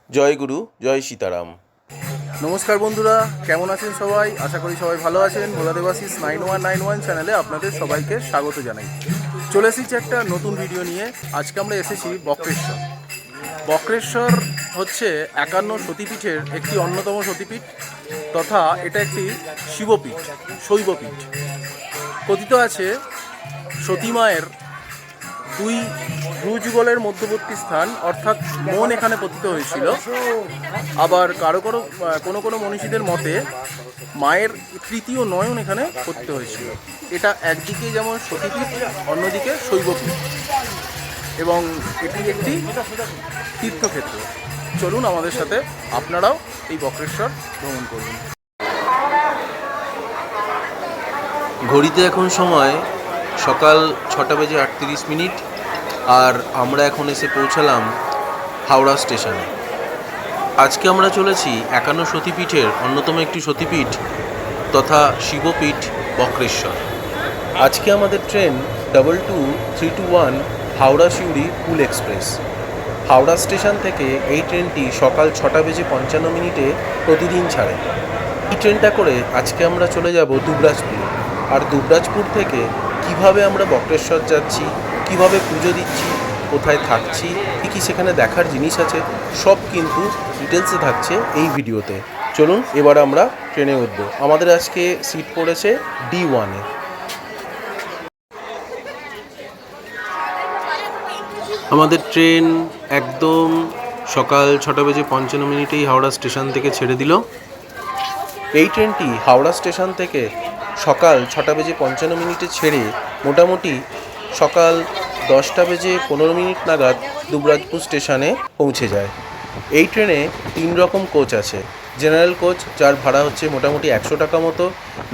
জয় গুরু, জয় সীতারাম। নমস্কার বন্ধুরা, কেমন আছেন সবাই? আশা করি সবাই ভালো আছেন। ভোলা দেবাশিস 9191 চ্যানেলে আপনাদের সবাইকে স্বাগত জানাই। চলে এসেছি একটা নতুন ভিডিও নিয়ে। আজকে আমরা এসেছি বক্রেশ্বর। বক্রেশ্বর হচ্ছে 51 সতীপীঠের একটি অন্যতম সতীপীঠ, তথা এটা একটি শিবপীঠ, শৈবপীঠ। কথিত আছে সতী মায়ের দুই ভ্রুযুগলের মধ্যবর্তী স্থান অর্থাৎ মন এখানে পতিত হয়েছিল। আবার কোনো কোনো মনীষীদের মতে মায়ের তৃতীয় নয়ন এখানে পতিত হয়েছিল। এটা একদিকে যেমন সতীপীঠ, অন্যদিকে শৈবপীঠ, এবং এটি একটি তীর্থক্ষেত্র। চলুন আমাদের সাথে আপনারাও এই বক্রেশ্বর ভ্রমণ করুন। ঘড়িতে এখন সময় সকাল 6:38, আর আমরা এখন এসে পৌঁছালাম হাওড়া স্টেশনে। আজকে আমরা চলেছি 51 সতীপীঠের অন্যতম একটি সতীপীঠ তথা শিবপীঠ বক্রেশ্বর। আজকে আমাদের ট্রেন 22321 হাওড়া সিউড়ি কুল এক্সপ্রেস। হাওড়া স্টেশন থেকে এই ট্রেনটি সকাল 6:55 প্রতিদিন ছাড়ে। এই ট্রেনটা করে আজকে আমরা চলে যাব দুবরাজপুর। আর দুবরাজপুর থেকে কিভাবে আমরা বক্রেশ্বর যাচ্ছি, কিভাবে পুজো দিচ্ছি, কোথায় থাকছি, কী কী সেখানে দেখার জিনিস আছে, সব কিন্তু ডিটেলসে থাকছে এই ভিডিওতে। চলুন এবার আমরা ট্রেনে উঠবো। আমাদের আজকে সিট পড়েছে D1-এ। আমাদের ট্রেন একদম সকাল 6:55 হাওড়া স্টেশন থেকে ছেড়ে দিল। এই ট্রেনটি হাওড়া স্টেশন থেকে সকাল 6:55 ছেড়ে মোটামুটি সকাল 10:15 নাগাদ দুবরাজপুর স্টেশনে পৌঁছে যায়। এই ট্রেনে 3 রকম কোচ আছে। জেনারেল কোচ, যার ভাড়া হচ্ছে মোটামুটি 100 টাকা মতো,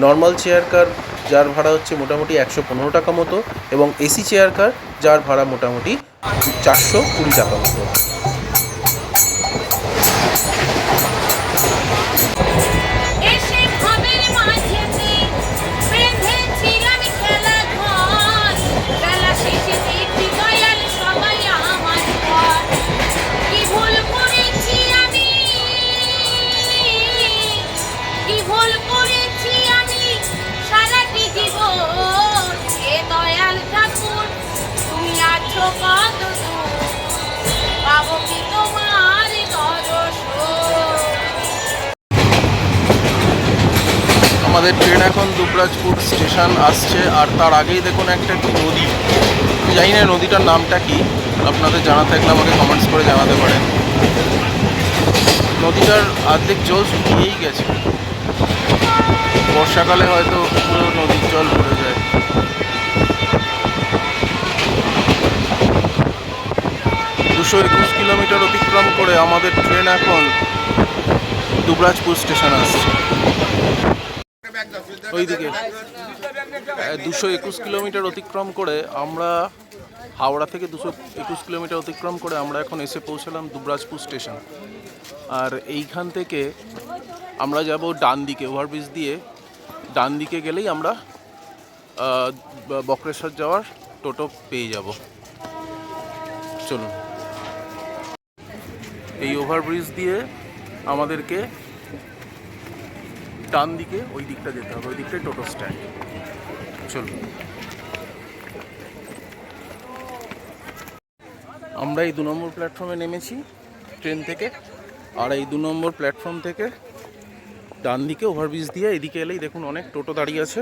নর্মাল চেয়ার কার, যার ভাড়া হচ্ছে মোটামুটি 115 টাকা মতো, এবং এসি চেয়ার কার, যার ভাড়া মোটামুটি 420 টাকা মতো। আমাদের ট্রেন এখন দুবরাজপুর স্টেশন আসছে, আর তার আগেই দেখুন একটা নদী। জানি না নদীটার নামটা কি, আপনাদের জানা থাকলে আমাকে কমেন্টস করে জানাতে পারেন। নদীটার অর্ধেক জল শুকিয়েই গেছে। বর্ষাকালে হয়তো পুরো নদীর জল ভরে যায়। দুশো 21 কিলোমিটার অতিক্রম করে আমাদের ট্রেন এখন দুবরাজপুর স্টেশন আসছে। ওইদিকে 221 কিলোমিটার অতিক্রম করে আমরা হাওড়া থেকে 221 কিলোমিটার অতিক্রম করে আমরা এখন এসে পৌঁছালাম দুবরাজপুর স্টেশন। আর এইখান থেকে আমরা যাব ডান দিকে, ওভারব্রিজ দিয়ে ডান দিকে গেলেই আমরা বক্রেশ্বর যাওয়ার টোটো পেয়ে যাব। চলুন, এই ওভারব্রিজ দিয়ে আমাদেরকে ডান দিকে ওই দিকটা যেতে হবে, ওই দিকটাই টোটো স্ট্যান্ড। চলুন, আমরা এই 2 নম্বর প্ল্যাটফর্মে নেমেছি ট্রেন থেকে। আর এই 2 নম্বর প্ল্যাটফর্ম থেকে ডান দিকে ওভারব্রিজ দিয়ে এদিকে এলেই দেখুন অনেক টোটো দাঁড়িয়ে আছে।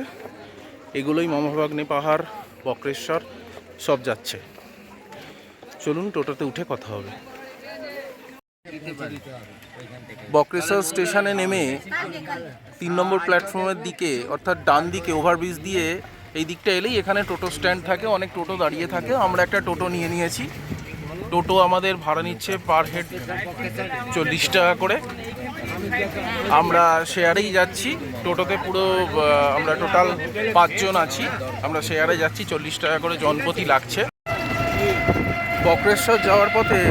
এগুলোই মামাভাগ্নে পাহাড়, বক্রেশ্বর সব যাচ্ছে। চলুন টোটোতে উঠে কথা হবে। বক্রেশ্বর স্টেশনে নেমে 3 নম্বর প্ল্যাটফর্মের দিকে অর্থাৎ ডান দিকে ওভারব্রিজ দিয়ে এই দিকটা এলেই এখানে টোটো স্ট্যান্ড থাকে, অনেক টোটো দাঁড়িয়ে থাকে। আমরা একটা টোটো নিয়ে নিয়েছি। টোটো আমাদের ভাড়া নিচ্ছে পার হেড 40 টাকা করে। আমরা শেয়ারেই যাচ্ছি টোটোতে, পুরো আমরা টোটাল 5 জন আছি। আমরা শেয়ারে যাচ্ছি, 40 টাকা করে জনপ্রতি লাগছে। বক্রেশ্বর যাওয়ার পথে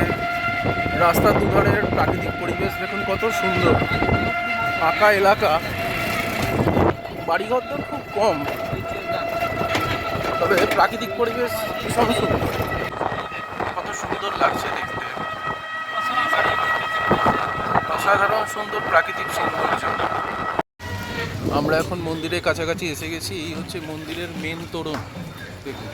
রাস্তার দুধারের প্রাকৃতিক পরিবেশ দেখুন কত সুন্দর। ফাঁকা এলাকা, বাড়িঘর তো খুব কম, তবে প্রাকৃতিক পরিবেশ ভীষণ সুন্দর। কত সুন্দর লাগছে দেখতে। অসাধারণ সুন্দর প্রাকৃতিক সৌন্দর্য। আমরা এখন মন্দিরের কাছাকাছি এসে গেছি। এই হচ্ছে মন্দিরের মেন তোরণ। দেখুন,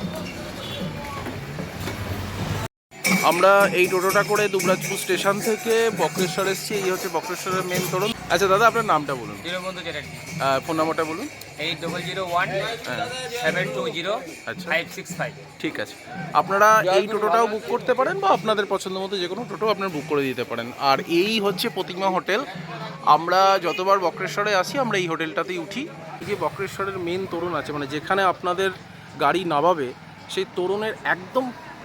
আমরা এই টোটোটা করে দুবরাজপুর স্টেশন থেকে বক্রেশ্বর এসেছি। এই হচ্ছে বক্রেশ্বরের মেন তোরণ। আচ্ছা দাদা, আপনার নামটা বলুন। দীনবন্ধু চ্যাটার্জি। ফোন নাম্বারটা বলুন। 8001-720-565। ঠিক আছে, আপনারা এই টোটোটাও বুক করতে পারেন বা আপনাদের পছন্দ মতো যে কোনো টোটো আপনারা বুক করে দিতে পারেন। আর এই হচ্ছে প্রতিমা হোটেল। আমরা যতবার বক্রেশ্বরে আসি আমরা এই হোটেলটাতেই উঠি। এই যে বক্রেশ্বরের মেন তোরণ আছে, মানে যেখানে আপনাদের গাড়ি নামাবে সেই তোরণের একদম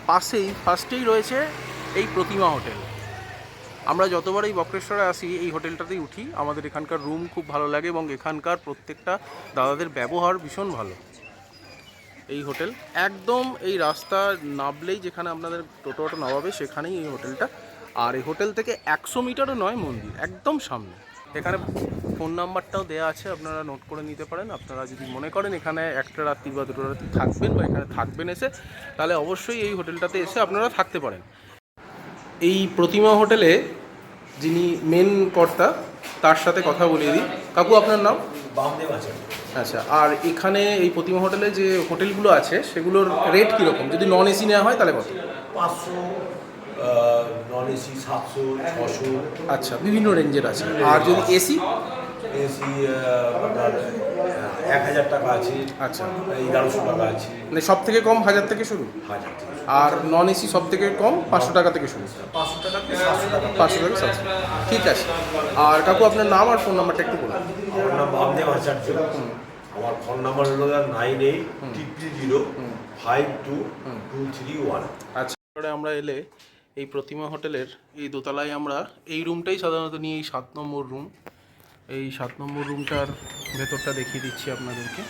পাশেই ফার্স্টেই রয়েছে এই প্রতিমা হোটেল। আমরা যতবার এই বক্রেশ্বরে আসি এই হোটেলটাতেই উঠি। আমাদের এখানকার রুম খুব ভালো লাগে এবং এখানকার প্রত্যেকটা দাদাদের ব্যবহার ভীষণ ভালো। এই হোটেল একদম এই রাস্তা নামলেই যেখানে আপনাদের টোটোটা নামাবে সেখানেই এই হোটেলটা। আর এই হোটেল থেকে 100 মিটারও নয় মন্দির, একদম সামনে। এখানে ফোন নাম্বারটাও দেওয়া আছে, আপনারা নোট করে নিতে পারেন। আপনারা যদি মনে করেন এখানে একটা রাত্রি বা দুটো রাত্রি থাকবেন বা এখানে থাকবেন এসে, তাহলে অবশ্যই এই হোটেলটাতে এসে আপনারা থাকতে পারেন। এই প্রতিমা হোটেলে যিনি মেন কর্তা তার সাথে কথা বলিয়ে দিই। কাকু, আপনার নাম? বামদেব আছে। আচ্ছা, আর এখানে এই প্রতিমা হোটেলে যে হোটেলগুলো আছে সেগুলোর রেট কীরকম? যদি নন এসি নেওয়া হয় তাহলে কত? 500, নন এসি 700, 600। আচ্ছা, বিভিন্ন রেঞ্জের আছে। আর যদি এসি? এসি আপনার 1000 টাকা আছে। আচ্ছা, 1100 টাকা আছে। মানে সব থেকে কম 1000 থেকে শুরু, 1000 থেকে। আর নন এসি সব থেকে কম 500 টাকা থেকে শুরু। 500 টাকা থেকে 700 টাকা। 500 থেকে 700। ঠিক আছে। আর কাকু, আপনার নাম আর ফোন নাম্বারটা একটু বলুন। আমার নাম বামদেব আচার্য। আমার ফোন নাম্বার হলো 9833052231। আচ্ছা, এবারে আমরা এলে এই প্রতিমা হোটেলের এই দোতলায় আমরা এই রুমটাই সাধারণত নিয়ে, এই 7 নম্বর রুম। এই 7 নম্বর রুমটার ভেতরটা দেখিয়ে দিচ্ছি আপনাদেরকে।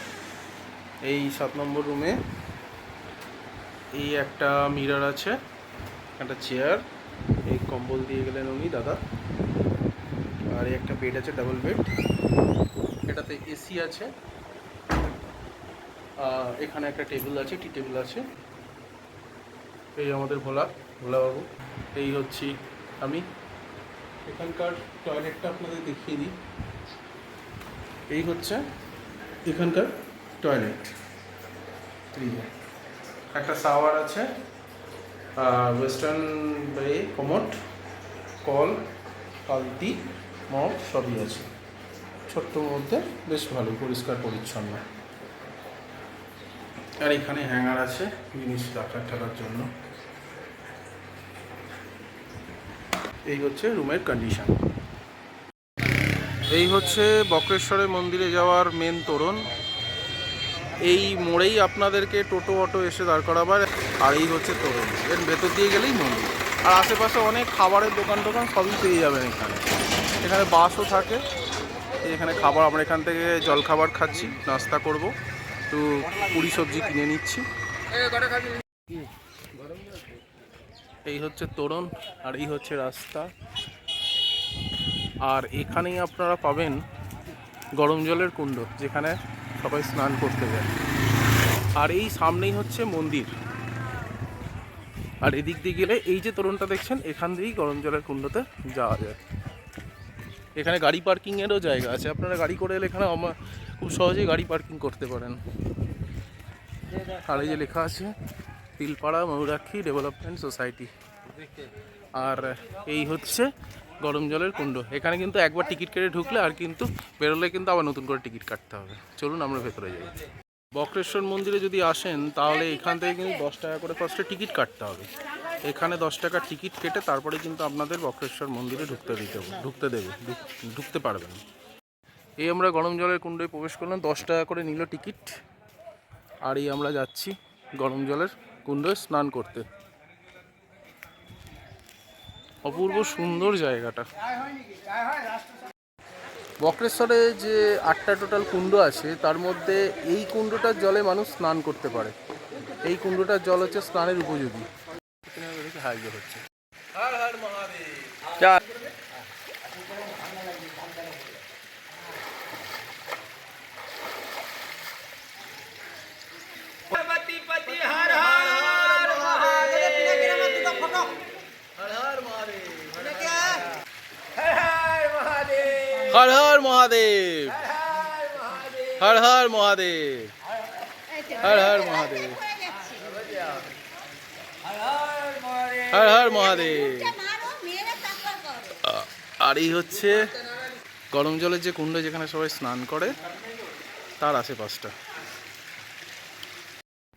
এই 7 নম্বর রুমে এই একটা মিরর আছে, একটা চেয়ার, এই কম্বল দিয়ে গেলেন উনি দাদা, আর এই একটা বেড আছে, ডাবল বেড। এটাতে এসি আছে। এখানে একটা টেবিল আছে, টি টেবিল আছে। এই আমাদের ভোলাবাবু। এই হচ্ছি আমি। এখানকার টয়লেটটা আপনাদের দেখিয়ে দিই। এই হচ্ছে এখানকার টয়লেট। একটা শাওয়ার আছে, ওয়েস্টার্ন বে কমোড, কল, কালতি, মগ সবই আছে। ছোট্ট মধ্যে বেশ ভালো পরিষ্কার পরিচ্ছন্ন। আর এখানে হ্যাঙ্গার আছে জিনিস রাখার জন্য। এই হচ্ছে রুমের কন্ডিশন। এই হচ্ছে বক্রেশ্বরের মন্দিরে যাওয়ার মেন তোরণ। এই মোড়েই আপনাদেরকে টোটো অটো এসে দাঁড় করাবার। আর এই হচ্ছে তোরণ, এর ভেতর দিয়ে গেলেই মন্দির। আর আশেপাশে অনেক খাবারের দোকান সবই পেয়ে যাবেন এখানে। এখানে বাসও থাকে। এখানে খাবার, আমরা এখান থেকে জলখাবার খাচ্ছি, নাস্তা করব, একটু পুরি সবজি কিনে নিচ্ছি। এই হচ্ছে তোরণ আর এই হচ্ছে রাস্তা। আর এখানেই আপনারা পাবেন গরম জলের কুণ্ড, যেখানে সবাই স্নান করতে যায়। আর এই সামনেই হচ্ছে মন্দির। আর এদিক দিয়ে গেলে এই যে তোরণটা দেখছেন, এখান দিয়েই গরম জলের কুণ্ডতে যাওয়া যায়। এখানে গাড়ি পার্কিংয়েরও জায়গা আছে, আপনারা গাড়ি করে এলে এখানে খুব সহজেই গাড়ি পার্কিং করতে পারেন। আর এই যে লেখা আছে তিলপাড়া ময়ূরাক্ষী ডেভেলপমেন্ট সোসাইটি। আর এই হচ্ছে গরম জলের কুণ্ড। এখানে কিন্তু একবার টিকিট কেটে ঢুকলে আর কিন্তু বেরোলে কিন্তু আবার নতুন করে টিকিট কাটতে হবে। চলুন আমরা ভেতরে যাই। বক্রেশ্বর মন্দিরে যদি আসেন তাহলে এখান থেকে কিন্তু 10 টাকা করে ফার্স্টে টিকিট কাটতে হবে। এখানে 10 টাকা টিকিট কেটে তারপরে কিন্তু আপনাদের বক্রেশ্বর মন্দিরে ঢুকতে পারবেন। এই আমরা গরম জলের কুণ্ডে প্রবেশ করলাম, 10 টাকা করে নিল টিকিট। আর এই আমরা যাচ্ছি গরম জলের কুণ্ডে স্নান করতে। অপূর্ব সুন্দর জায়গাটা। বক্রেশ্বরে যে 8টা টোটাল কুণ্ড আছে তার মধ্যে এই কুণ্ডটার জলে মানুষ স্নান করতে পারে। এই কুণ্ডটার জল হচ্ছে স্নানের উপযোগী। হচ্ছে হর হর মহাদেব, হর হর মহাদেব, হর হর মহাদেব, হর হর মহাদেব। আর এই হচ্ছে গরম জলের যে কুণ্ড যেখানে সবাই স্নান করে তার আশেপাশটা।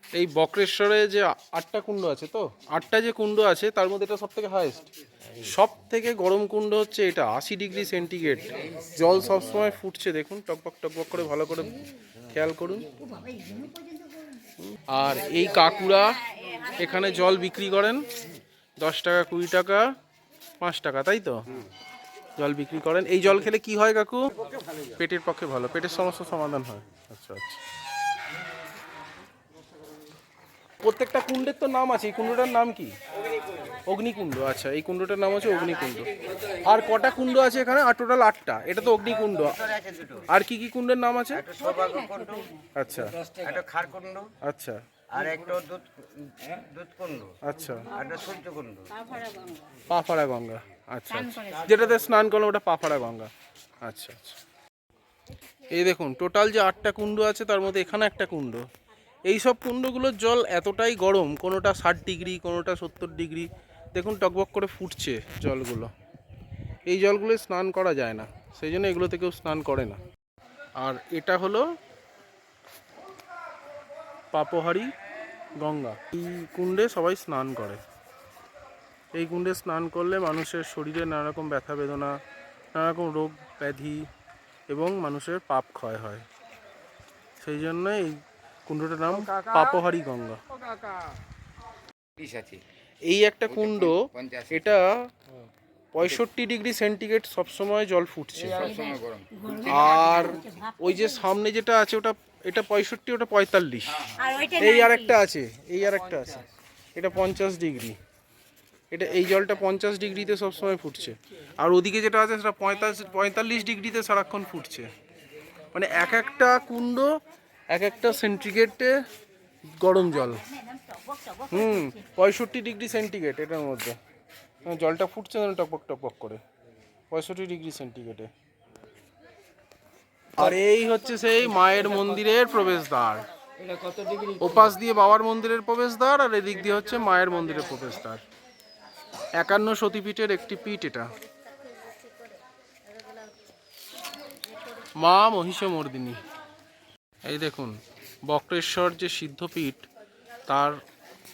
এই বক্রেশ্বরে যে 8টা কুণ্ড আছে, তো 8টা যে কুণ্ড আছে তার মধ্যে এটা সব থেকে হাইয়েস্ট, সব থেকে গরম কুণ্ড হচ্ছে এটা। 80 ডিগ্রি সেন্টিগ্রেড, জল সবসময় ফুটছে, দেখুন টকবক টকবক করে, ভালো করে খেয়াল করুন। আর এই কাকুরা এখানে জল বিক্রি করেন 10 টাকা, 20 টাকা, 5 টাকা, তাই তো জল বিক্রি করেন। এই জল খেলে কি হয় কাকু? পেটের পক্ষে ভালো, পেটের সমস্যার সমাধান হয়। আচ্ছা আচ্ছা। প্রত্যেকটা কুণ্ডের তো নাম আছে, এই কুণ্ডটার নাম কি? অগ্নিকুণ্ড। আচ্ছা, এই কুণ্ডটার নাম হচ্ছে অগ্নিকুণ্ড। আর কটা কুণ্ড আছে এখানে? আর টোটাল 8টা। এটা তো অগ্নিকুণ্ড। আর কি কি কুণ্ডের নাম আছে? আচ্ছা, একটা খারকুণ্ড, আচ্ছা, আর একটা দুধকুণ্ড, আচ্ছা, একটা সূর্যকুণ্ড, পাফাড়া গঙ্গা। আচ্ছা আচ্ছা, যেটাতে স্নান করলাম ওটা পাফাড়া গঙ্গা। আচ্ছা আচ্ছা। এই দেখুন টোটাল যে 8টা কুণ্ড আছে তার মধ্যে এখানে একটা কুণ্ড। এই সব কুণ্ডগুলোর জল এতটাই গরম, কোনোটা 60 ডিগ্রি, কোনোটা 70 ডিগ্রি। দেখুন টকবক করে ফুটছে জলগুলো। এই জলগুলো স্নান করা যায় না, সেই জন্য এগুলোতে কেউ স্নান করে না। আর এটা হলো পাপহারি গঙ্গা। এই কুণ্ডে সবাই স্নান করে। এই কুণ্ডে স্নান করলে মানুষের শরীরে নানা রকম ব্যথা বেদনা, নানা রকম রোগ ব্যাধি এবং মানুষের পাপ ক্ষয় হয়। সেই জন্য এই কুণ্ডটার নাম পাপহারি গঙ্গা। এই একটা কুণ্ড, এটা 65 ডিগ্রি সেন্টিগ্রেড সবসময় জল ফুটছে। আর ওই যে সামনে যেটা আছে ওটা, এটা 65, ওটা 45। এই আর একটা আছে, এই আর একটা আছে, এটা 50 ডিগ্রি। এটা এই জলটা 50 ডিগ্রিতে সবসময় ফুটছে। আর ওদিকে যেটা আছে সেটা 45 ডিগ্রিতে সারাক্ষণ ফুটছে। মানে এক একটা কুণ্ড এক একটা সেন্টিগ্রেডে গরম জল। 65 ডিগ্রি সেন্টিগ্রেড এটার মধ্যে জলটা ফুটছে না টপক টপক করে, 65 ডিগ্রি সেন্টিগ্রেডে। আর এই হচ্ছে সেই মায়ের মন্দিরের প্রবেশদ্বার। ওপাশ দিয়ে বাবার মন্দিরের প্রবেশদ্বার, আর এদিক দিয়ে হচ্ছে মায়ের মন্দিরের প্রবেশদ্বার। 51 সতীপীঠের একটি পীঠ এটা, মা মহিষমর্দিনী। এই দেখুন বক্রেশ্বর যে সিদ্ধপীঠ, তার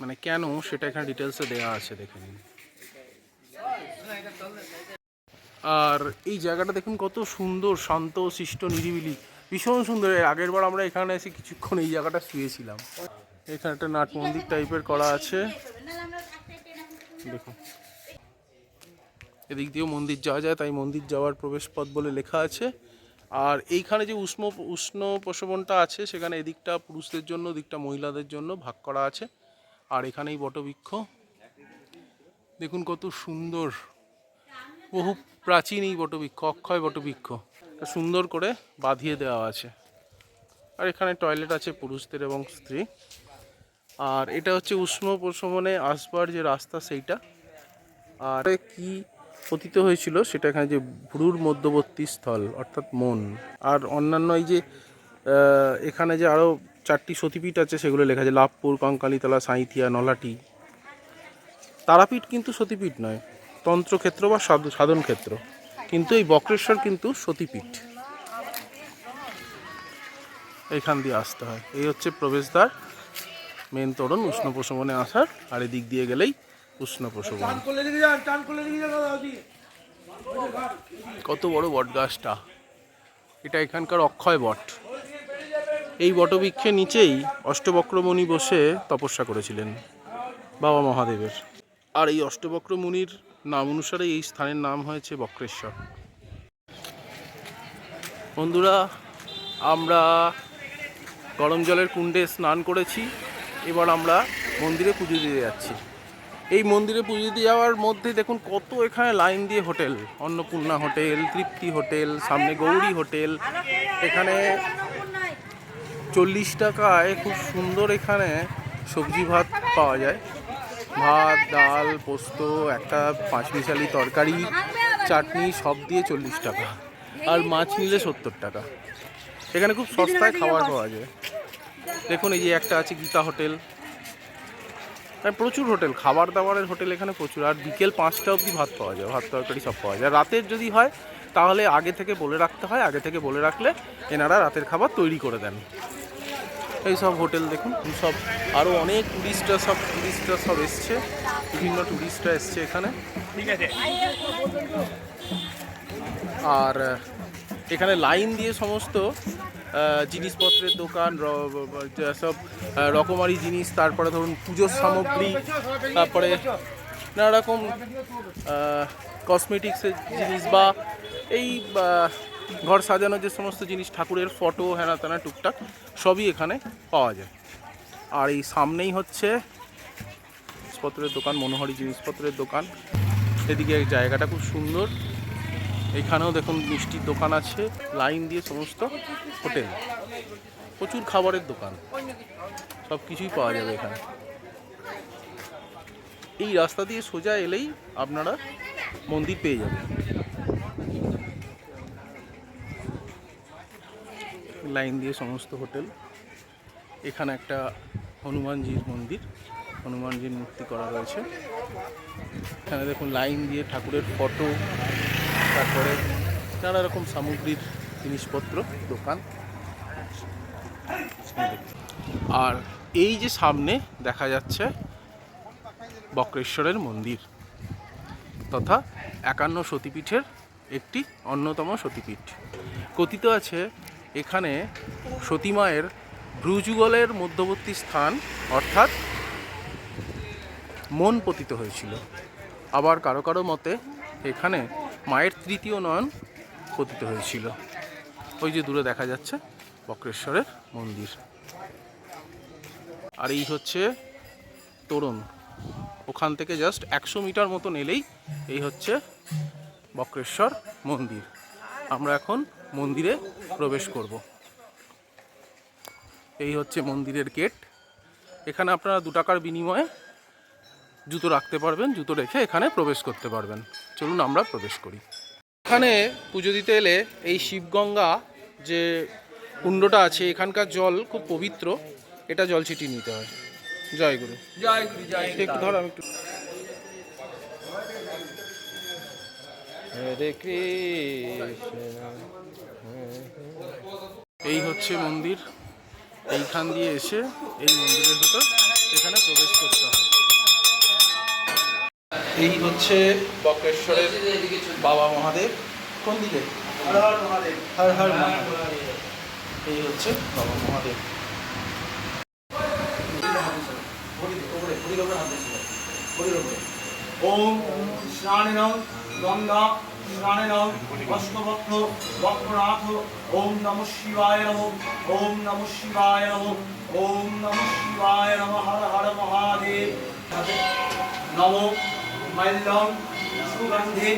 মানে কেন সেটা এখানে ডিটেলসে দেওয়া আছে, দেখে নিন। আর এই জায়গাটা দেখুন কত সুন্দর, শান্ত শিষ্ট নিরিবিলি, ভীষণ সুন্দর। আগের বার আমরা এখানে এসে কিছুক্ষণ এই জায়গাটা শুয়েছিলাম। এখানে একটা নাট মন্দির টাইপের করা আছে, দেখুন। এদিক দিয়েও মন্দির যাওয়া যায়, তাই মন্দির যাওয়ার প্রবেশপথ বলে লেখা আছে। আর এইখানে যে উষ্ণ প্রসবনটা আছে, সেখানে এদিকটা পুরুষদের জন্য, দিকটা মহিলাদের জন্য ভাগ করা আছে। আর এখানেই বটবৃক্ষ, দেখুন কত সুন্দর, বহু প্রাচীন এই বটবৃক্ষ, অক্ষয় বটবৃক্ষ, সুন্দর করে বাঁধিয়ে দেওয়া আছে। আর এখানে টয়লেট আছে পুরুষদের এবং স্ত্রী। আর এটা হচ্ছে উষ্ণ প্রসবনে আসবার যে রাস্তা সেইটা। আর কি পতিত হয়েছিল সেটা এখানে যে ভ্রুর মধ্যবর্তী স্থল অর্থাৎ মন। আর অন্যান্য এই যে এখানে যে আরও 4টি সতীপীঠ আছে সেগুলো লেখা আছে, লাভপুর, কঙ্কালীতলা, সাঁইথিয়া, নলাটি। তারাপীঠ কিন্তু সতীপীঠ নয়, তন্ত্রক্ষেত্র বা সাধন ক্ষেত্র, কিন্তু এই বক্রেশ্বর কিন্তু সতীপীঠ। এইখান দিয়ে আসতে হয়। এই হচ্ছে প্রবেশদ্বার, মেন তোরণ উষ্ণ প্রসবনে আসার। আর এদিক দিয়ে গেলেই উষ্ণ প্রসবন। কত বড় বট গাছটা, এটা এখানকার অক্ষয় বট। এই বটবৃক্ষের নিচেই অষ্টবক্র মুনি বসে তপস্যা করেছিলেন বাবা মহাদেবের। আর এই অষ্টবক্র মুনির নাম অনুসারে এই স্থানের নাম হয়েছে বক্রেশ্বর। বন্ধুরা, আমরা গরম জলের কুণ্ডে স্নান করেছি, এবার আমরা মন্দিরে পুজো দিয়ে যাচ্ছি। এই মন্দিরে পুজো দিয়ে যাওয়ার মধ্যে দেখুন কত এখানে লাইন দিয়ে হোটেল, অন্নপূর্ণা হোটেল, তৃপ্তি হোটেল, সামনে গৌরী হোটেল। এখানে 40 টাকায় খুব সুন্দর এখানে সবজি ভাত পাওয়া যায়, ভাত, ডাল, পোস্ত, একটা 5 মিশালি তরকারি, চাটনি, সব দিয়ে 40 টাকা। আর মাছ নিলে 70 টাকা। এখানে খুব সস্তায় খাবার পাওয়া যায়। দেখুন এই যে একটা আছে গীতা হোটেল, প্রচুর হোটেল, খাবার দাবারের হোটেল এখানে প্রচুর। আর বিকেল 5টা অবধি ভাত পাওয়া যায়, ভাত তরকারি সব পাওয়া যায়। রাতের যদি হয় তাহলে আগে থেকে বলে রাখতে হয়, আগে থেকে বলে রাখলে এনারা রাতের খাবার তৈরি করে দেন। এই সব হোটেল দেখুন সব, আরও অনেক টুরিস্টরা সব এসছে, বিভিন্ন টুরিস্টরা এসছে এখানে। ঠিক আছে। আর এখানে লাইন দিয়ে সমস্ত জিনিসপত্রের দোকান, সব রকমারি জিনিস, তারপরে ধরুন পুজোর সামগ্রী, তারপরে নানা রকম কসমেটিক্সের জিনিস বা এই ঘর সাজানোর যে সমস্ত জিনিস, ঠাকুরের ফটো, হ্যানা ত্যানা টুকটাক সবই এখানে পাওয়া যায়। আর এই সামনেই হচ্ছে জিনিসপত্রের দোকান, মনোহারি জিনিসপত্রের দোকান। এদিকে জায়গাটা খুব সুন্দর। এখানেও দেখুন মিষ্টির দোকান আছে, লাইন দিয়ে সমস্ত হোটেল, প্রচুর খাবারের দোকান, সব কিছুই পাওয়া যাবে এখানে। এই রাস্তা দিয়ে সোজা এলেই আপনারা মন্দির পেয়ে যাবেন। লাইন দিয়ে সমস্ত হোটেল। এখানে একটা হনুমানজির মন্দির, হনুমানজির মূর্তি করা রয়েছে। এখানে দেখুন লাইন দিয়ে ঠাকুরের ফটো, তারপরে নানা রকম সামগ্রীর জিনিসপত্র দোকান। আর এই যে সামনে দেখা যাচ্ছে বক্রেশ্বরের মন্দির তথা 51 সতীপীঠের একটি অন্যতম সতীপীঠ। কথিত আছে এখানে সতীমায়ের ভ্রুযুগলের মধ্যবর্তী স্থান অর্থাৎ মন পতিত হয়েছিল। আবার কারো কারো মতে এখানে মায়ের তৃতীয় নয়ন পতিত হয়েছিল। ওই যে দূরে দেখা যাচ্ছে বক্রেশ্বরের মন্দির। আর এই হচ্ছে তোরণ, ওখান থেকে জাস্ট 100 মিটার মতন এলেই এই হচ্ছে বক্রেশ্বর মন্দির। আমরা এখন মন্দিরে প্রবেশ করব। এই হচ্ছে মন্দিরের গেট। এখানে আপনারা 2 টাকার বিনিময়ে জুতো রাখতে পারবেন, জুতো রেখে এখানে প্রবেশ করতে পারবেন। চলুন আমরা প্রবেশ করি। এখানে পুজো দিতে এলে এই শিবগঙ্গা যে কুণ্ডটা আছে, এখানকার জল খুব পবিত্র, এটা জল ছিটিয়ে নিতে হয়। জয় গুরু। জয় গুরু, জয় একটু ধর, আমি একটু। হরে কৃষ্ণ। এই হচ্ছে মন্দির। এইখান দিয়ে এসে এই মন্দিরের ভিতর এখানে প্রবেশ করতে হয়। এই হচ্ছে বক্রেশ্বরের বাবা মহাদেব। কোন দিকে? হর হর মহাদেব। হর হর মহাদেব। এই হচ্ছে বাবা মহাদেব। ওম স্নানেনং গঙ্গা স্নানেনং অষ্টবক্র বক্রনাথ। ওম নমঃ শিবায় নমঃ। ওম নমঃ শিবায় নমঃ। ওম নমঃ শিবায় নমঃ। হর হর মহাদেব। নমো মাল্যং সুগন্ধে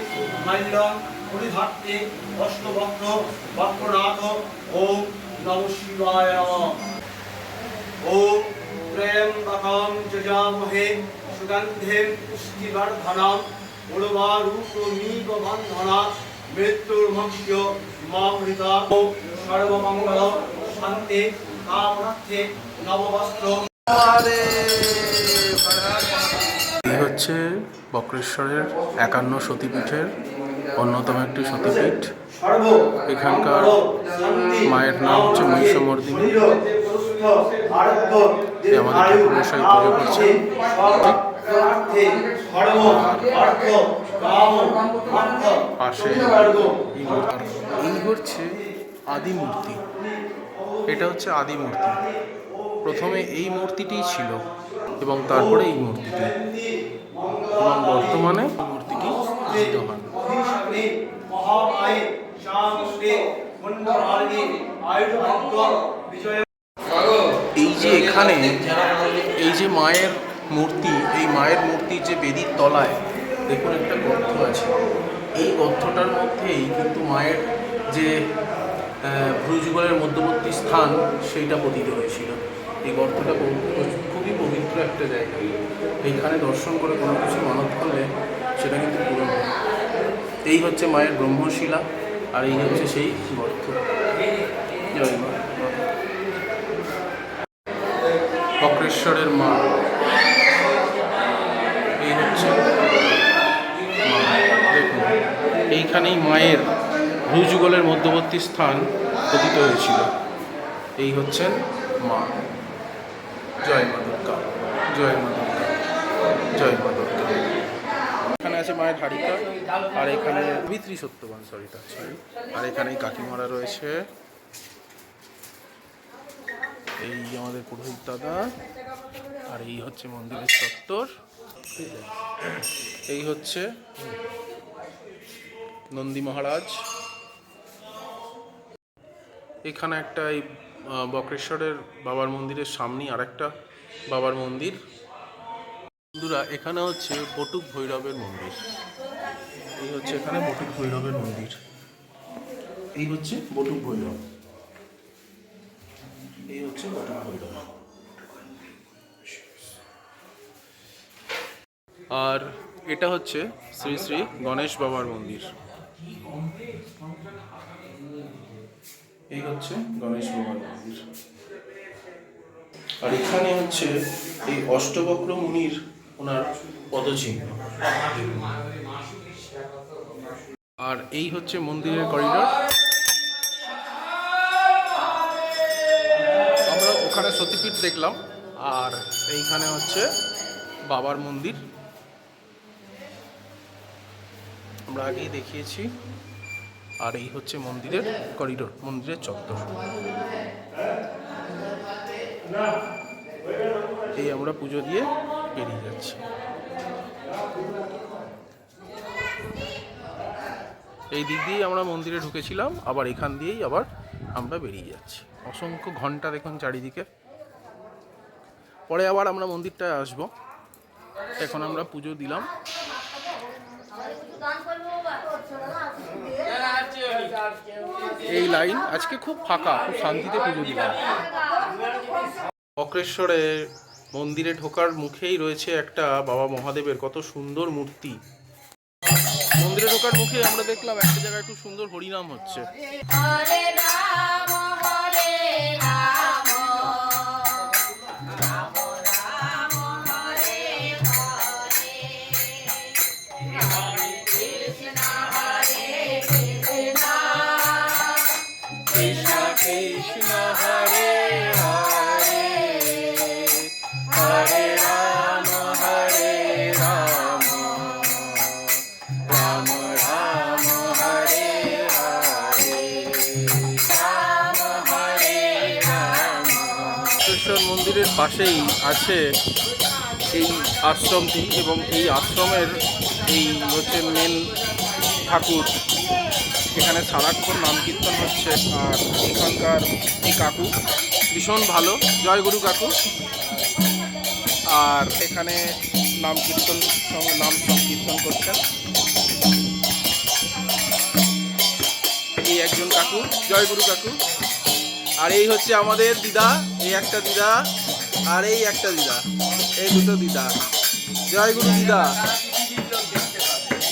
মাল্যং পরিধার্তে অষ্টবক্র বক্রনাথ। ওম নমঃ শিবায় নমঃ। ওম ত্র্যম্বকং যজামহে সুগন্ধিম পুষ্টিবর্ধনং উর্বারুকমিব বন্ধনাৎ মৃত্যুর্মুক্ষ্য মামৃতা। সর্বমঙ্গল শান্তি কামনার্থে নববস্ত্র। এই হচ্ছে বক্রেশ্বরের 51 সতীপীঠের অন্যতম একটি সতীপীঠ। এখানকার মায়ের নাম হচ্ছে মহিষমর্দিনী। আমাদের ঠাকুরমশাই পুজো করছেন। পাশে এই হচ্ছে আদি মূর্তি। এটা হচ্ছে আদি মূর্তি। প্রথমে এই মূর্তিটিই ছিল এবং তারপরে এই মূর্তিটি, এবং বর্তমানে মূর্তিটি বিদ্যমান। এই যে এখানে এই যে মায়ের মূর্তি, এই মায়ের মূর্তির যে বেদির তলায় দেখুন একটা গর্ত আছে। এই গর্তটার মধ্যেই কিন্তু মায়ের যে ভ্রুযুগলের মধ্যবর্তী স্থান সেইটা পতিত হয়েছিল। এই গর্তটা খুবই পবিত্র একটা জায়গা। এইখানে দর্শন করে কোনো কিছু মানত করলে সেটা কিন্তু পূরণ হয়। এই হচ্ছে মায়ের ব্রহ্মশিলা। আর এই হচ্ছে সেই গর্ত। জয় মা। বক্রেশ্বরের মা, এই হচ্ছে মা। দেখুন, এইখানেই মায়ের ভ্রুযুগলের মধ্যবর্তী স্থান পতিত হয়েছিল। এই হচ্ছেন মা। জয় মা দুর্গা, জয় মা দুর্গা, জয় মা দুর্গা। এখানে আছে মায়ের ধারিকা, আর এখানে সাবিত্রী সত্যবান, সরি। আর এখানেই কাকিমারা রয়েছে। এই আমাদের পুরোহিত দাদা, আর এই হচ্ছে মন্দিরের চত্বর। এই হচ্ছে নন্দী মহারাজ। এখানে একটা এই বক্রেশ্বরের বাবার মন্দিরের সামনেই আরেকটা বাবার মন্দির। বন্ধুরা, এখানে হচ্ছে বটুক ভৈরবের মন্দির। এই হচ্ছে এখানে বটুক ভৈরবের মন্দির। এই হচ্ছে বটুক ভৈরব, এই হচ্ছে বটুক ভৈরব। আর এটা হচ্ছে শ্রী শ্রী গণেশ বাবার মন্দির। এই হচ্ছে গণেশ বাবার মন্দির। আর এখানে হচ্ছে এই অষ্টবক্র মুনির ওনার পদচিহ্ন। আর এই হচ্ছে মন্দিরের করিডোর। আমরা ওখানে সতীপীঠ দেখলাম, আর এইখানে হচ্ছে বাবার মন্দির, আমরা আগেই দেখিয়েছি। আর এই হচ্ছে মন্দিরের করিডোর, মন্দিরের চত্বর। এই আমরা পুজো দিয়ে বেরিয়ে যাচ্ছি। এই দিক দিয়েই আমরা মন্দিরে ঢুকেছিলাম, আবার এখান দিয়েই আবার আমরা বেরিয়ে যাচ্ছি। অসংখ্য ঘন্টা দেখুন চারিদিকে। পরে আবার আমরা মন্দিরটায় আসবো। এখন আমরা পুজো দিলাম। এই লাইন আজকে খুব ফাঁকা, খুব শান্তিতে পুজো দিলাম। বক্রেশ্বরের মন্দিরে ঢোকার মুখেই রয়েছে একটা বাবা মহাদেবের কত সুন্দর মূর্তি। মন্দিরে ঢোকার মুখে আমরা দেখলাম একটা জায়গায় খুব সুন্দর হরিনাম হচ্ছে। কৃষ্ণ হরে হরে, হরে রাম রাম রাম হরে হরে, রাম হরে রাম। বক্রেশ্বর মন্দিরের পাশেই আছে এই আশ্রমটি, এবং এই আশ্রমের এই হচ্ছে মেন ঠাকুর। এখানে সারাক্ষণ নাম কীর্তন হচ্ছে। আর এখানকার এই কাকু ভীষণ ভালো, জয়গুরু কাকু। আর এখানে নাম সংকীর্তন করছেন এই একজন কাকু, জয়গুরু কাকু। আর এই হচ্ছে আমাদের দিদা, এই একটা দিদা আর এই একটা দিদা, এই দুটো দিদা। জয়গুরু দিদা,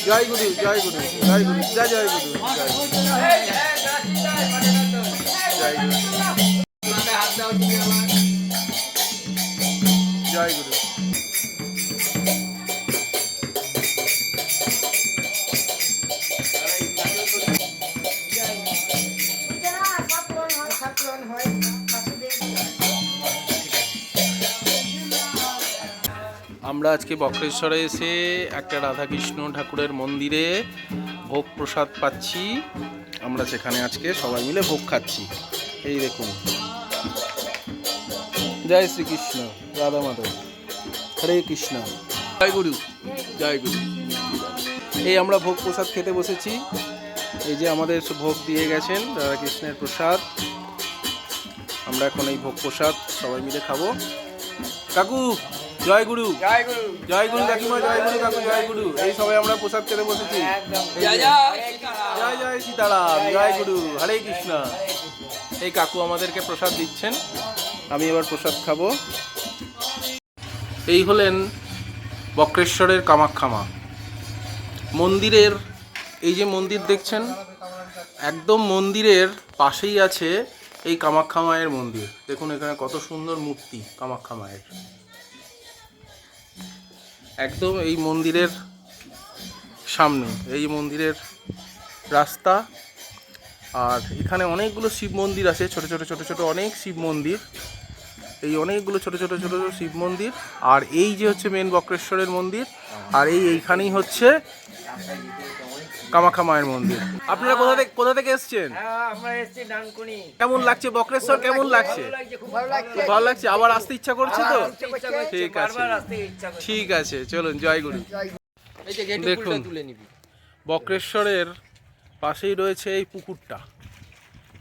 জয়গুরু জয়গুরু জয়গুরু, জয় জয়গুরু, জয়গুরু জয়গুরু জয়গুরু। আমরা আজকে বক্রেশ্বরে এসে একটা রাধাকৃষ্ণ ঠাকুরের মন্দিরে ভোগ প্রসাদ পাচ্ছি। আমরা সেখানে আজকে সবাই মিলে ভোগ খাচ্ছি। এই দেখুন, জয় শ্রীকৃষ্ণ, রাধা মাধব, হরে কৃষ্ণ, জয় গুরু, জয় গুরু। এই আমরা ভোগ প্রসাদ খেতে বসেছি। এই যে আমাদের ভোগ দিয়ে গেছেন রাধাকৃষ্ণের প্রসাদ। আমরা এখন এই ভোগ প্রসাদ সবাই মিলে খাবো। কাকু জয় গুরু, জয় গুরু, জয় গুরু কাকিমা, জয় গুরু কাকু, জয় গুরু। এই সবাই আমরা প্রসাদ খেতে বসেছি। জয় জয় সীতারাম, জয় গুরু, হরে কৃষ্ণ। এই কাকু আমাদেরকে প্রসাদ দিচ্ছেন, আমি এবার প্রসাদ খাবো। এই হলেন বক্রেশ্বরের কামাখ্যা মা মন্দিরের। এই যে মন্দির দেখছেন, একদম মন্দিরের পাশেই আছে এই কামাখ্যা মায়ের মন্দির। দেখুন এখানে কত সুন্দর মূর্তি কামাখ্যা মায়ের। একদম এই মন্দিরের সামনে, এই মন্দিরের রাস্তা। আর এখানে অনেকগুলো শিব মন্দির আছে, ছোট ছোট ছোট ছোট অনেক শিব মন্দির। এই অনেকগুলো ছোট ছোট ছোট ছোট শিব মন্দির। আর এই যে হচ্ছে মেন বক্রেশ্বরের মন্দির। আর এইখানেই হচ্ছে কামাখ্যা মায়ের মন্দির। আপনারা কোথা থেকে এসেছেন? আমরা এসেছি ডানকুনি। কেমন লাগছে বক্রেশ্বর? কেমন লাগছে? খুব ভালো লাগছে। খুব ভালো লাগছে। আবার আসতে ইচ্ছা করছে তো? ঠিক আছে, বারবার আসতে ইচ্ছা করছে। ঠিক আছে, চলুন জয় গুরু। দেখুন বক্রেশ্বরের পাশেই রয়েছে এই পুকুরটা,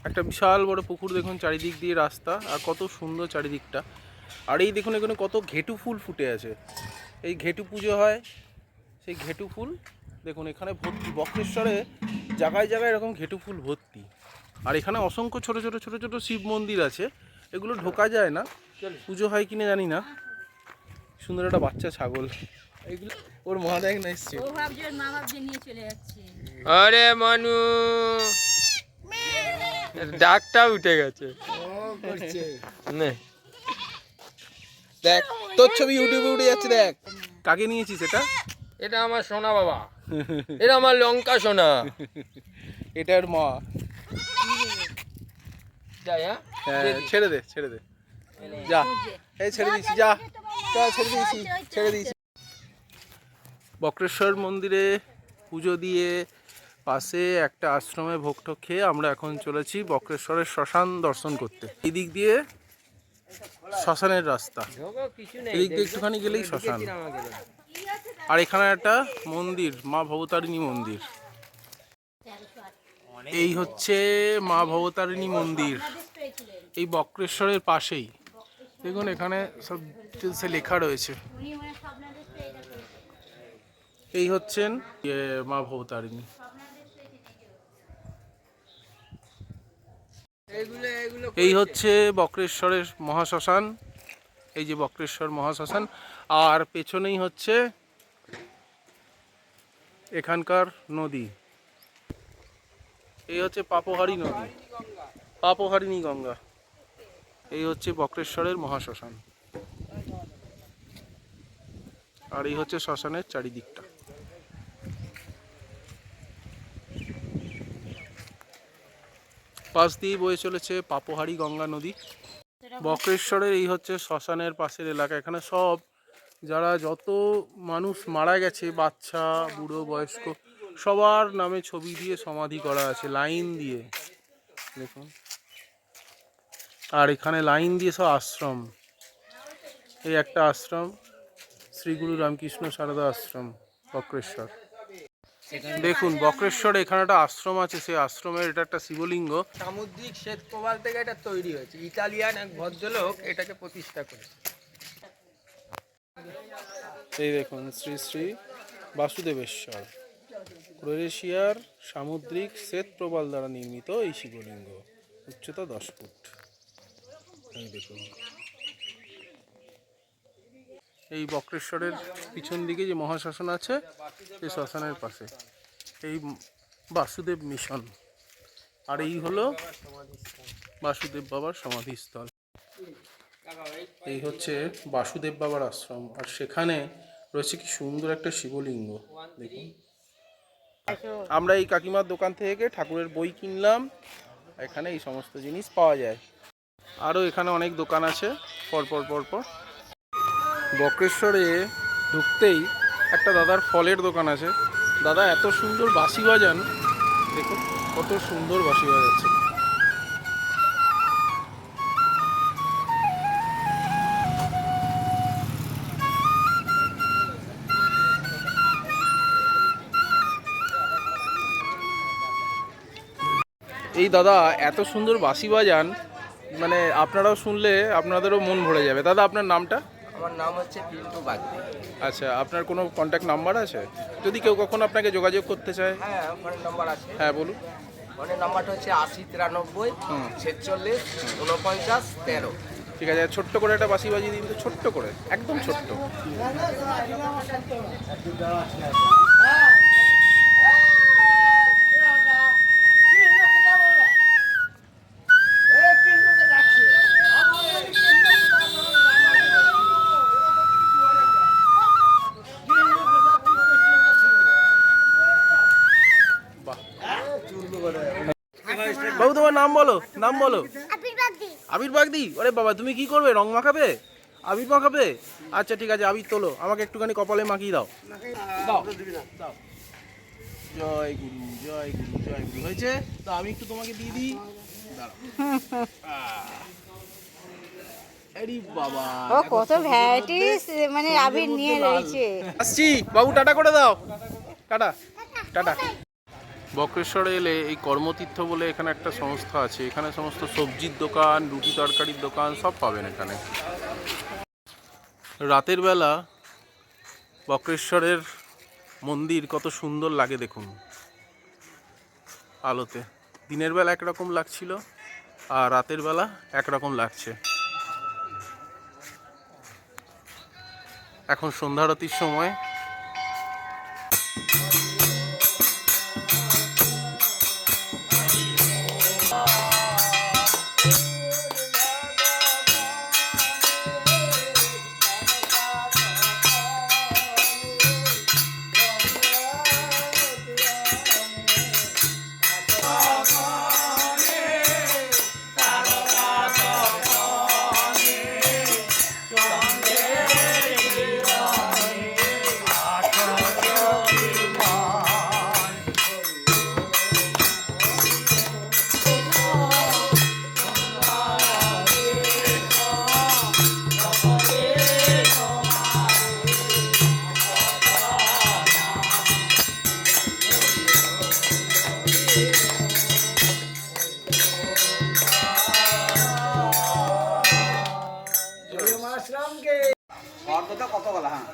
একটা বিশাল বড় পুকুর। দেখুন চারিদিক দিয়ে রাস্তা, আর কত সুন্দর চারিদিকটা। আর এই দেখুন এখানে কত ঘেটু ফুল ফুটে আছে। এই ঘেটু পুজো হয়, সেই ঘেটু ফুল দেখুন এখানে ভর্তি। বক্রেশ্বরে জায়গায় জায়গায় এরকম ঘেটু ফুল ভর্তি। আর এখানে অসংখ্য ছোট ছোট ছোট ছোট শিব মন্দির আছে, এগুলো ঢোকা যায় না, পুজো হয় কিনা জানি না। সুন্দর একটা বাচ্চা ছাগল, এইগুলো ওর মা দেখ না এসছে। ও ভাবছে ওর মা ভাবছে নিয়ে চলে যাচ্ছে। আরে মানু ডাকটা উঠে গেছে। নে দেখ তোর ছবি ইউটিউবে উঠে যাচ্ছে, দেখ। কাকে নিয়েছিস এটা? এটা আমার সোনা বাবা, এটা আমার লঙ্কা সোনা। এটার মা। যাই হ্যাঁ, ছেড়ে দে ছেড়ে দে, যা। এই ছেড়ে দিয়েছি, যা যা, ছেড়ে দিয়েছি ছেড়ে দিয়েছি। বক্রেশ্বর মন্দিরে পুজো দিয়ে পাশে একটা আশ্রমে ভোগটো খেয়ে আমরা এখন চলেছি বক্রেশ্বরের শ্মশান দর্শন করতে। এই দিক দিয়ে শ্মশানের রাস্তা, এদিক দিয়ে একটুখানি গেলেই শ্মশান। আর এখানে একটা মন্দির, মা ভবতারিণী মন্দির। এই হচ্ছে মা ভবতারিণী মন্দির, এই বক্রেশ্বরের পাশেই। দেখুন এখানে সব ডিটেলসে লেখা রয়েছে। এই হচ্ছেন মা ভবতারিণী। এই হচ্ছে বক্রেশ্বরের মহাশ্মশান, এই যে বক্রেশ্বর মহাশ্মশান। আর পেছনেই হচ্ছে এখানকার নদী, এই হচ্ছে পাপহারি নদী, পাপহারিণী গঙ্গা। এই হচ্ছে বক্রেশ্বরের মহাশ্মশান। আর এই হচ্ছে শ্মশানের চারিদিকটা। পাশ দিয়ে বয়ে চলেছে পাপহারি গঙ্গা নদী। বক্রেশ্বরের এই হচ্ছে শ্মশানের পাশের এলাকা। এখানে সব যারা যত মানুষ মারা গেছে, বাচ্চা বুড়ো বয়স্ক, সবার নামে ছবি দিয়ে সমাধি করা আছে লাইন দিয়ে, দেখুন। আর এখানে লাইন দিয়ে সব আশ্রম। এই একটা আশ্রম, শ্রী গুরু রামকৃষ্ণ সারদা আশ্রম বক্রেশ্বর। দেখুন বক্রেশ্বরে এখানে একটা আশ্রম আছে, সেই আশ্রমের এটা একটা শিবলিঙ্গ। সামুদ্রিক শ্বেত প্রবাল থেকে এটা তৈরি হয়েছে। ইতালিয়ান এক ভদ্রলোক এটাকে প্রতিষ্ঠা করেছে। এই দেখুন শ্রী শ্রী বাসুদেবেশ্বর, ক্রোয়েশিয়ার সামুদ্রিক শ্বেত প্রবাল দ্বারা নির্মিত এই শিবলিঙ্গ, উচ্চতা 10 ফুট। এই দেখুন এই বক্রেশ্বরের পিছন দিকে যে মহাশ্মশান আছে, এই শ্মশানের পাশে এই বাসুদেব মিশন। আর এই হলো বাসুদেব বাবার সমাধিস্থল। এই হচ্ছে বাসুদেব বাবার আশ্রম। আর সেখানে রয়েছে কি সুন্দর একটা শিবলিঙ্গ, দেখুন। আমরা এই কাকিমার দোকান থেকে ঠাকুরের বই কিনলাম, এখানে এই সমস্ত জিনিস পাওয়া যায়। আরও এখানে অনেক দোকান আছে পরপর পরপর। বক্রেশ্বরে ঢুকতেই একটা দাদার ফলের দোকান আছে। দাদা এত সুন্দর বাঁশি বাজান, দেখুন কত সুন্দর বাঁশি বাজাচ্ছে। এই দাদা এত সুন্দর বাঁশি বাজান, মানে আপনারাও শুনলে আপনাদেরও মন ভরে যাবে। দাদা আপনার নামটা? আমার নাম হচ্ছে পিন্টু বাগদি। আচ্ছা, আপনার কোনো কন্ট্যাক্ট নাম্বার আছে যদি কেউ কখনো আপনাকে যোগাযোগ করতে চায়? হ্যাঁ, ফোনের নাম্বার আছে। হ্যাঁ বলুন। ফোনের নাম্বারটা হচ্ছে 80 93 46 49 13। ঠিক আছে, ছোট্ট করে একটা বাঁশি বাজিয়ে দিন তো, ছোট্ট করে, একদম ছোট্ট। বাবু তোমার নাম বলো, নাম বলো। আবির বাগদি। আরে বাবা, তুমি কি করবে, রং মাখাবে, আবির মাখাবে? আচ্ছা ঠিক আছে, আবির তোলো, আমাকে একটুখানি কপালে মাখিয়ে দাও। জয় গুরু, জয় গুরু, জয় গুরু। হয়েছে তো, আমি একটু তোমাকে দিয়ে দিই। আরে বাবা, ও কত ভ্যারাইটিস মানে আবির নিয়ে রয়েছে। আসছি বাবু, টাটা করে দাও। Tata tata. বক্রেশ্বরে এলে এই কর্মতীর্থ বলে এখানে একটা সংস্থা আছে, এখানে সমস্ত সবজির দোকান, রুটি তরকারির দোকান সব পাবেন এখানে। রাতের বেলা বক্রেশ্বরের মন্দির কত সুন্দর লাগে দেখুন আলোতে। দিনের বেলা একরকম লাগছিল আর রাতের বেলা একরকম লাগছে। এখন সন্ধ্যারতির সময়।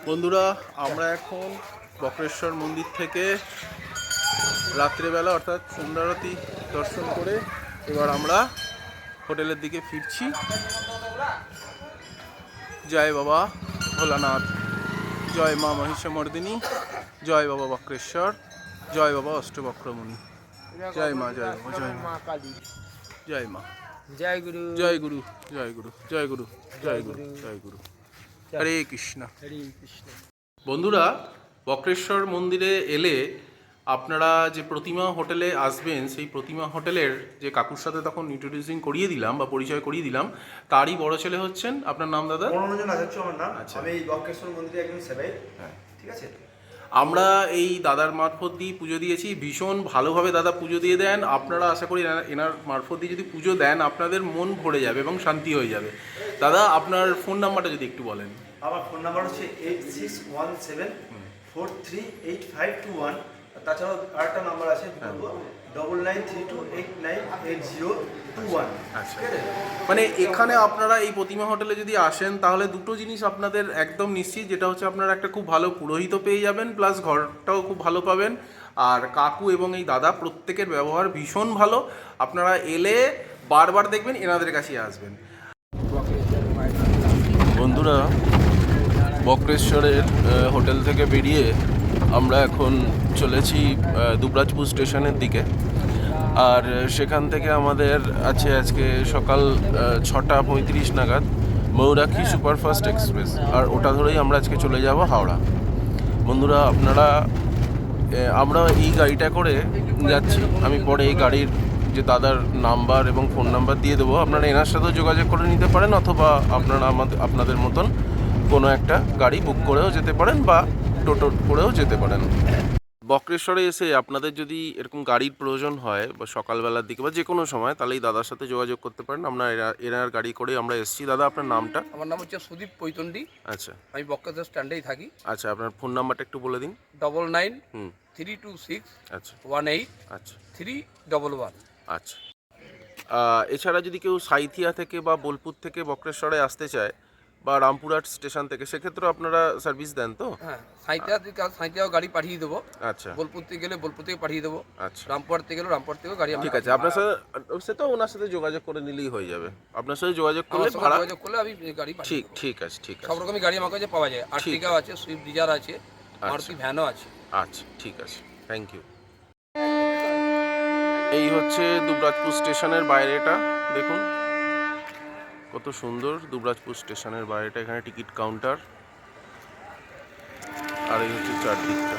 বন্ধুরা, আমরা এখন বক্রেশ্বর মন্দির থেকে রাত্রেবেলা অর্থাৎ সন্ধ্যারতি দর্শন করে এবার আমরা হোটেলের দিকে ফিরছি। জয় বাবা ভোলানাথ, জয় মা মহিষমর্দিনী, জয় বাবা বক্রেশ্বর, জয় বাবা অষ্টবক্রমুনি। জয় মা, জয় মা, জয় মা কালী, জয় মা, জয় গুরু, জয় গুরু, জয় গুরু, জয় গুরু, জয় গুরু, জয় গুরু। হরে কৃষ্ণ, হরে কৃষ্ণ। বন্ধুরা, বক্রেশ্বর মন্দিরে এলে আপনারা যে প্রতিমা হোটেলে আসবেন, সেই প্রতিমা হোটেলের যে কাকুর সাথে তখন ইন্ট্রোডিউসিং করিয়ে দিলাম বা পরিচয় করিয়ে দিলাম, তারই বড় ছেলে হচ্ছেন। আপনার নাম দাদা? মনোরঞ্জন আচার্য আমার নাম। আচ্ছা। আমি এই বক্রেশ্বর মন্দিরে একজন সেবাই। হ্যাঁ, ঠিক আছে। আমরা এই দাদার মারফত দিয়ে পুজো দিয়েছি, ভীষণ ভালোভাবে দাদা পুজো দিয়ে দেন। আপনারা আশা করি এনার মারফত দিয়ে যদি পুজো দেন আপনাদের মন ভরে যাবে এবং শান্তি হয়ে যাবে। দাদা, আপনার ফোন নাম্বারটা যদি একটু বলেন। আমার ফোন নাম্বার হচ্ছে 8617438521। তাছাড়াও আরেকটা নাম্বার আছে, বলবো 9932898021। আচ্ছা, মানে এখানে আপনারা এই প্রতিমা হোটেলে যদি আসেন তাহলে দুটো জিনিস আপনাদের একদম নিশ্চিত, যেটা হচ্ছে আপনারা একটা খুব ভালো পুরোহিত পেয়ে যাবেন, প্লাস ঘরটাও খুব ভালো পাবেন। আর কাকু এবং এই দাদা প্রত্যেকের ব্যবহার ভীষণ ভালো। আপনারা এলে বারবার দেখবেন এনাদের কাছেই আসবেন। বন্ধুরা, বক্রেশ্বরের হোটেল থেকে বেরিয়ে আমরা এখন চলেছি দুবরাজপুর স্টেশনের দিকে। আর সেখান থেকে আমাদের আছে আজকে সকাল 6:35 নাগাদ ময়ূরাক্ষী সুপারফাস্ট এক্সপ্রেস, আর ওটা ধরেই আমরা আজকে চলে যাব হাওড়া। বন্ধুরা, আমরা এই গাড়িটা করে যাচ্ছি। আমি পরে এই গাড়ির যে দাদার নাম্বার এবং ফোন নাম্বার দিয়ে দেবো, আপনারা এনার সাথেও যোগাযোগ করে নিতে পারেন, অথবা আপনারা আপনাদের মতন কোনো একটা গাড়ি বুক করেও যেতে পারেন বা টোটো করেও যেতে পারেন। বক্রেশ্বরে এসে আপনাদের যদি এরকম গাড়ির প্রয়োজন হয় বা সকালবেলার দিকে বা যে কোনো সময়, তাহলে এই দাদার সাথে যোগাযোগ করতে পারেন। আমরা এনার গাড়ি করে আমরা এসেছি। দাদা, আপনার নামটা? আমার নাম হচ্ছে সুদীপ পৈতন্ডি। আচ্ছা, আমি বক্রেশ্বর স্ট্যান্ডেই থাকি। আচ্ছা, আপনার ফোন নাম্বারটা একটু বলে দিন। 99326321। আচ্ছা, আচ্ছা, 311। আচ্ছা। এছাড়া যদি কেউ সাইথিয়া থেকে বা বোলপুর থেকে বক্রেশ্বরে আসতে চায় বা রামপুরহাট স্টেশন থেকে, সেক্ষেত্রে আপনারা সার্ভিস দেন তো? হ্যাঁ, সাঁইতিয়াও গাড়ি পাঠিয়ে দেবো। আচ্ছা, বোলপুর থেকে গেলে বোলপুর থেকে পাঠিয়ে দেবো। আচ্ছা, রামপুরহাট থেকে গেলে রামপুরহাট থেকেও গাড়ি ঠিক আছে। আপনার সাথে সে তো ওনার সাথে যোগাযোগ করে নিলেই হয়ে যাবে। আপনার সাথে যোগাযোগ করলে ভাড়া যোগাযোগ করলে আমি গাড়ি ঠিক ঠিক আছে, ঠিক আছে। সব রকমই গাড়ি আমার কাছে পাওয়া যায়। আর্টিকাও আছে, সুইফট ডিজায়ার আছে, মারুতি ভ্যানও আছে। আচ্ছা, ঠিক আছে, থ্যাংক ইউ। এই হচ্ছে দুবরাজপুর স্টেশনের বাইরেটা, দেখুন কত সুন্দর দুবরাজপুর স্টেশনের বাইরেটা। এখানে টিকিট কাউন্টার, আর এই হচ্ছে চারদিকটা।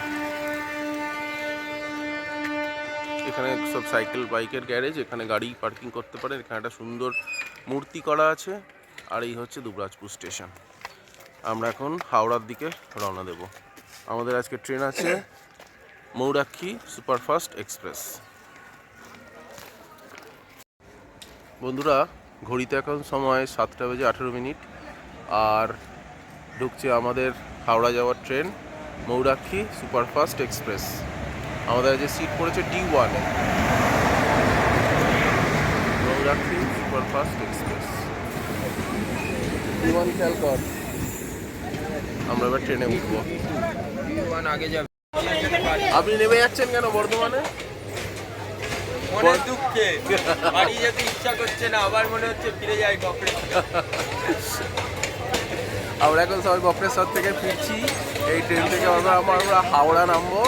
এখানে সব সাইকেল বাইকের গ্যারেজ, এখানে গাড়ি পার্কিং করতে পারেন। এখানে একটা সুন্দর মূর্তি করা আছে। আর এই হচ্ছে দুবরাজপুর স্টেশন। আমরা এখন হাওড়ার দিকে রওনা দেব। আমাদের আজকে ট্রেন আছে ময়ূরাক্ষী সুপারফাস্ট এক্সপ্রেস। বন্ধুরা, ঘড়িতে এখন সময় 7:18, আর ঢুকছে আমাদের হাওড়া যাওয়ার ট্রেন ময়ূরাক্ষী সুপারফাস্ট এক্সপ্রেস। আমাদের যে সিট পড়েছে D1, Mayurakshi superfast express D1 খেয়াল কর। আমরা এবার ট্রেনে উঠবো। আগে যাবে আপনি নেমে যাচ্ছেন কেন বর্ধমানে? মনের দুঃখে বাড়ি যেতে ইচ্ছা করছে না, আবার মনে হচ্ছে ফিরে যাই বকরে। আমরা এখন সবাই বক্রেশ্বর থেকে ফিরছি। এই ট্রেন থেকে আমরা হাওড়া নামবো।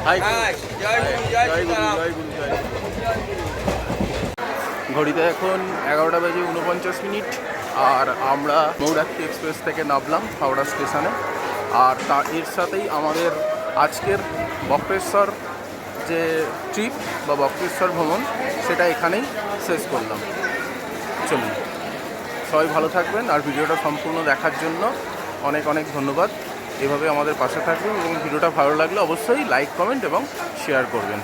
হাই জয় গুরু, জয় জয় গুরু, সীতারাম। জয় গুরু, জয় গুরু। ঘড়িতে এখন 11:49, আর আমরা ময়ূরাক্ষী এক্সপ্রেস থেকে নামলাম হাওড়া স্টেশনে। আর এর সাথেই আমাদের আজকের বক্রেশ্বর যে ট্রিপ বা বক্রেশ্বর ভ্রমণ, সেটা এখানেই শেষ করলাম। চলুন, সবাই ভালো থাকবেন। আর ভিডিওটা সম্পূর্ণ দেখার জন্য অনেক অনেক ধন্যবাদ। এভাবে আমাদের পাশে থাকবেন এবং ভিডিওটা ভালো লাগলে অবশ্যই লাইক, কমেন্ট এবং শেয়ার করবেন।